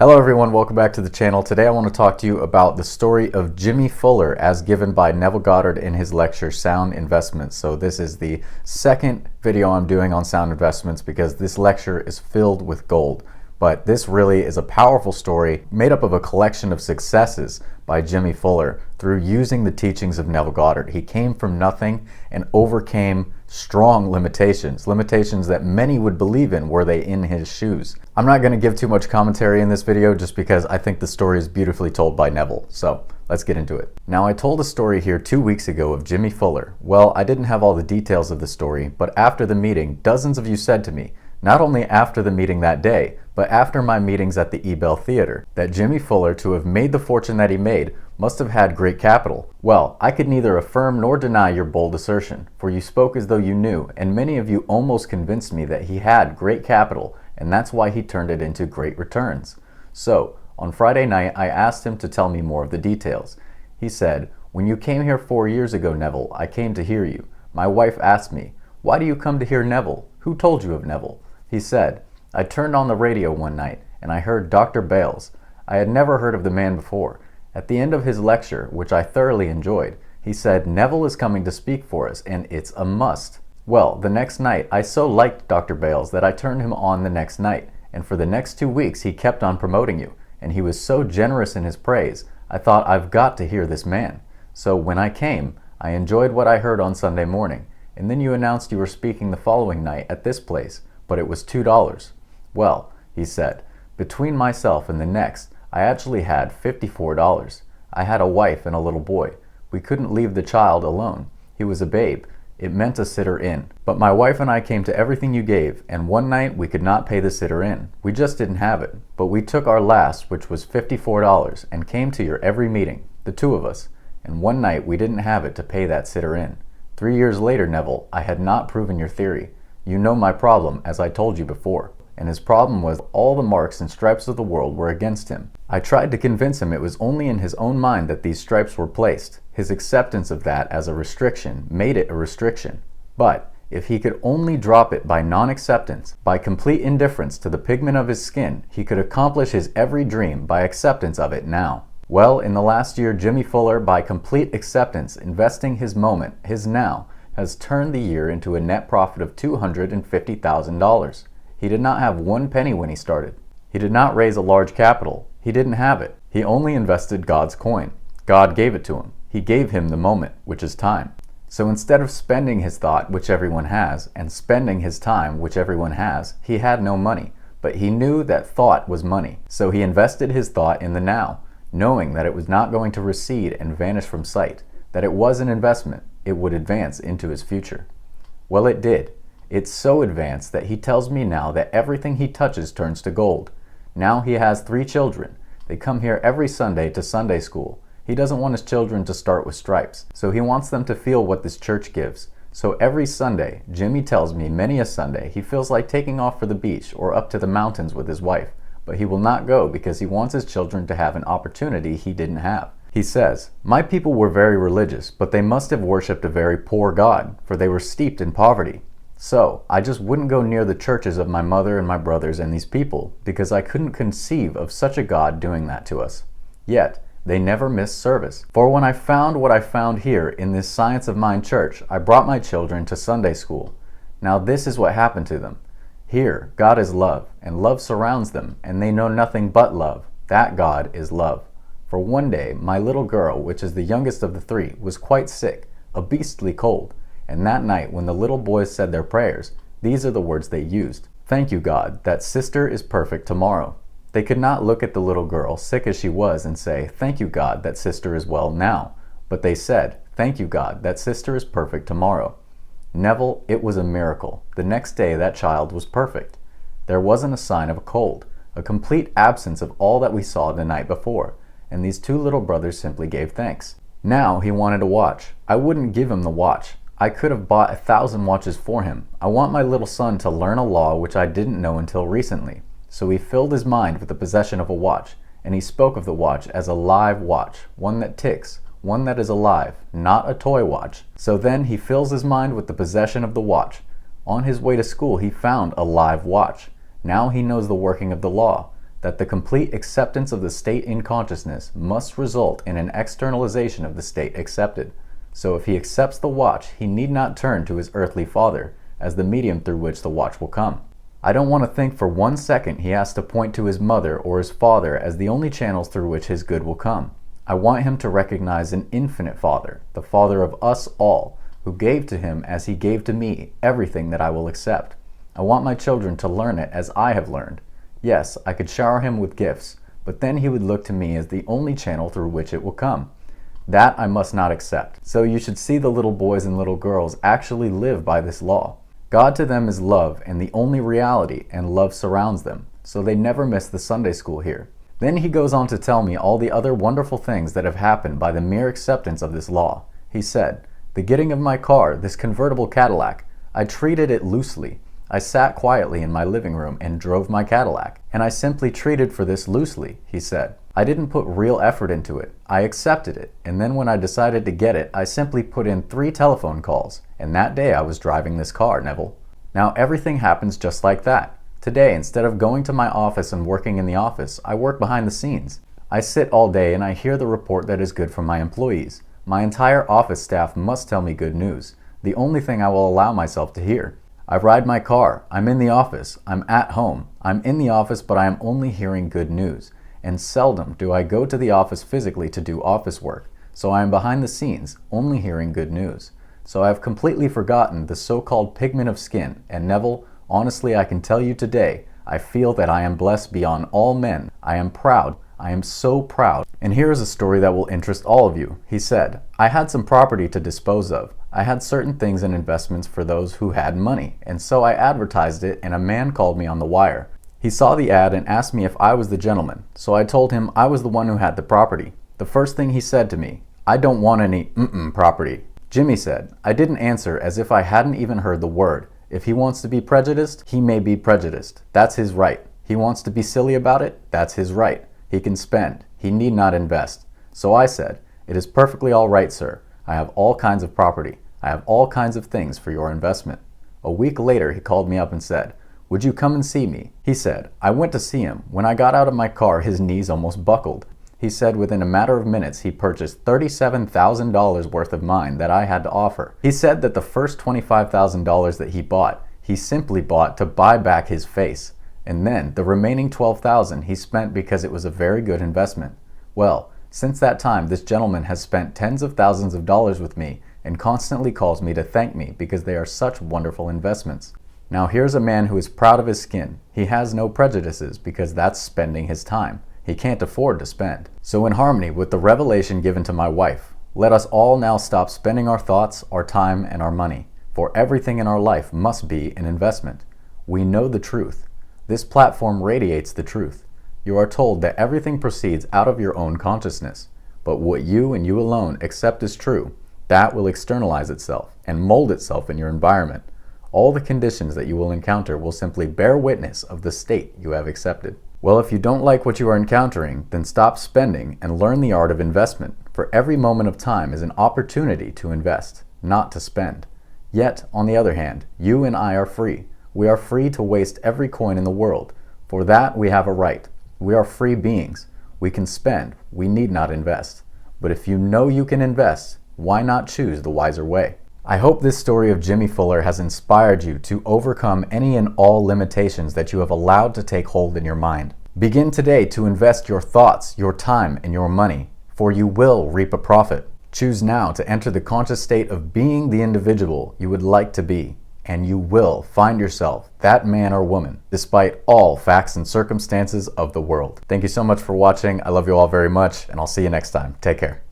Hello everyone, welcome back to the channel. Today I want to talk to you about the story of Jimmy Fuller as given by Neville Goddard in his lecture Sound Investments. So this is the second video I'm doing on sound investments because this lecture is filled with gold. But this really is a powerful story made up of a collection of successes by Jimmy Fuller through using the teachings of Neville Goddard. He came from nothing and overcame strong limitations that many would believe in were they in his shoes. I'm not going to give too much commentary in this video just because I think the story is beautifully told by Neville. So let's get into it. Now, I told a story here 2 weeks ago of Jimmy Fuller. Well, I didn't have all the details of the story, but after the meeting, dozens of you said to me, not only after the meeting that day, but after my meetings at the Ebell Theater, that Jimmy Fuller, to have made the fortune that he made, must have had great capital. Well, I could neither affirm nor deny your bold assertion, for you spoke as though you knew, and many of you almost convinced me that he had great capital, and that's why he turned it into great returns. So, on Friday night, I asked him to tell me more of the details. He said, "When you came here 4 years ago, Neville, I came to hear you. My wife asked me, 'Why do you come to hear Neville? Who told you of Neville?' He said, 'I turned on the radio one night, and I heard Dr. Bales. I had never heard of the man before. At the end of his lecture, which I thoroughly enjoyed, he said, Neville is coming to speak for us, and it's a must.' Well, the next night, I so liked Dr. Bales that I turned him on the next night, and for the next 2 weeks he kept on promoting you, and he was so generous in his praise, I thought I've got to hear this man. So when I came, I enjoyed what I heard on Sunday morning, and then you announced you were speaking the following night at this place, but it was $2. Well," he said, "between myself and the next, I actually had $54. I had a wife and a little boy. We couldn't leave the child alone. He was a babe. It meant a sitter in. But my wife and I came to everything you gave, and one night we could not pay the sitter in. We just didn't have it. But we took our last, which was $54, and came to your every meeting, the two of us. And one night we didn't have it to pay that sitter in. 3 years later, Neville, I had not proven your theory. You know my problem, as I told you before. And his problem was all the marks and stripes of the world were against him. I tried to convince him it was only in his own mind that these stripes were placed. His acceptance of that as a restriction made it a restriction. But if he could only drop it by non-acceptance, by complete indifference to the pigment of his skin, he could accomplish his every dream by acceptance of it now. Well, in the last year, Jimmy Fuller, by complete acceptance, investing his moment, his now, has turned the year into a net profit of $250,000. He did not have 1 penny when he started. He did not raise a large capital. He didn't have it. He only invested God's coin. God gave it to him. He gave him the moment, which is time. So instead of spending his thought, which everyone has, and spending his time, which everyone has, he had no money. But he knew that thought was money. So he invested his thought in the now, knowing that it was not going to recede and vanish from sight, that it was an investment. It would advance into his future. Well, it did. It's so advanced that he tells me now that everything he touches turns to gold. Now he has 3 children. They come here every Sunday to Sunday school. He doesn't want his children to start with stripes, so he wants them to feel what this church gives. So every Sunday, Jimmy tells me many a Sunday he feels like taking off for the beach or up to the mountains with his wife, but he will not go because he wants his children to have an opportunity he didn't have. He says, "My people were very religious, but they must have worshipped a very poor God, for they were steeped in poverty. So, I just wouldn't go near the churches of my mother and my brothers and these people, because I couldn't conceive of such a God doing that to us. Yet, they never missed service. For when I found what I found here in this Science of Mind church, I brought my children to Sunday school. Now this is what happened to them. Here, God is love, and love surrounds them, and they know nothing but love. That God is love. For one day, my little girl, which is the youngest of the 3, was quite sick, a beastly cold. And that night, when the little boys said their prayers, these are the words they used. 'Thank you, God, that sister is perfect tomorrow.' They could not look at the little girl, sick as she was, and say, 'Thank you, God, that sister is well now.' But they said, 'Thank you, God, that sister is perfect tomorrow.' Neville, it was a miracle. The next day, that child was perfect. There wasn't a sign of a cold, a complete absence of all that we saw the night before, and these 2 little brothers simply gave thanks. Now he wanted a watch. I wouldn't give him the watch. I could have bought 1,000 watches for him. I want my little son to learn a law which I didn't know until recently. So he filled his mind with the possession of a watch, and he spoke of the watch as a live watch, one that ticks, one that is alive, not a toy watch. So then he fills his mind with the possession of the watch. On his way to school he found a live watch. Now he knows the working of the law. that the complete acceptance of the state in consciousness must result in an externalization of the state accepted. So if he accepts the watch, he need not turn to his earthly father as the medium through which the watch will come. I don't want to think for 1 second he has to point to his mother or his father as the only channels through which his good will come. I want him to recognize an infinite Father, the Father of us all, who gave to him as he gave to me everything that I will accept. I want my children to learn it as I have learned. Yes, I could shower him with gifts, but then he would look to me as the only channel through which it will come. That I must not accept. So you should see the little boys and little girls actually live by this law. God to them is love and the only reality, and love surrounds them, so they never miss the Sunday school here. Then he goes on to tell me all the other wonderful things that have happened by the mere acceptance of this law. He said, "The getting of my car, this convertible Cadillac, I treated it loosely. I sat quietly in my living room and drove my Cadillac, and I simply treated for this loosely," he said. "I didn't put real effort into it. I accepted it, and then when I decided to get it, I simply put in 3 telephone calls, and that day I was driving this car, Neville." Now everything happens just like that. Today, instead of going to my office and working in the office, I work behind the scenes. I sit all day and I hear the report that is good for my employees. My entire office staff must tell me good news, the only thing I will allow myself to hear. I ride my car, I'm in the office, I'm at home, I'm in the office, but I am only hearing good news. And seldom do I go to the office physically to do office work, so I am behind the scenes, only hearing good news. So I have completely forgotten the so-called pigment of skin, and Neville, honestly, I can tell you today, I feel that I am blessed beyond all men. I am proud. I am so proud. And here is a story that will interest all of you. He said, "I had some property to dispose of. I had certain things and investments for those who had money, and so I advertised it, and a man called me on the wire. He saw the ad and asked me if I was the gentleman, so I told him I was the one who had the property. The first thing he said to me, 'I don't want any property.' Jimmy said, I didn't answer as if I hadn't even heard the word. If he wants to be prejudiced, he may be prejudiced. That's his right. He wants to be silly about it, that's his right. He can spend. He need not invest. So I said, 'It is perfectly all right, sir. I have all kinds of property. I have all kinds of things for your investment.' A week later, he called me up and said, 'Would you come and see me?' He said, I went to see him. When I got out of my car, his knees almost buckled. He said within a matter of minutes, he purchased $37,000 worth of mine that I had to offer. He said that the first $25,000 that he bought, he simply bought to buy back his face. And then the remaining $12,000 he spent because it was a very good investment. Well, since that time, this gentleman has spent tens of thousands of dollars with me and constantly calls me to thank me because they are such wonderful investments. Now here's a man who is proud of his skin. He has no prejudices because that's spending his time. He can't afford to spend. So in harmony with the revelation given to my wife, let us all now stop spending our thoughts, our time, and our money, for everything in our life must be an investment. We know the truth. This platform radiates the truth. You are told that everything proceeds out of your own consciousness, but what you and you alone accept as true, that will externalize itself and mold itself in your environment. All the conditions that you will encounter will simply bear witness of the state you have accepted. Well, if you don't like what you are encountering, then stop spending and learn the art of investment, for every moment of time is an opportunity to invest, not to spend. Yet, on the other hand, you and I are free. We are free to waste every coin in the world. For that, we have a right. We are free beings. We can spend. We need not invest. But if you know you can invest, why not choose the wiser way? I hope this story of Jimmy Fuller has inspired you to overcome any and all limitations that you have allowed to take hold in your mind. Begin today to invest your thoughts, your time, and your money, for you will reap a profit. Choose now to enter the conscious state of being the individual you would like to be, and you will find yourself that man or woman, despite all facts and circumstances of the world. Thank you so much for watching. I love you all very much, and I'll see you next time. Take care.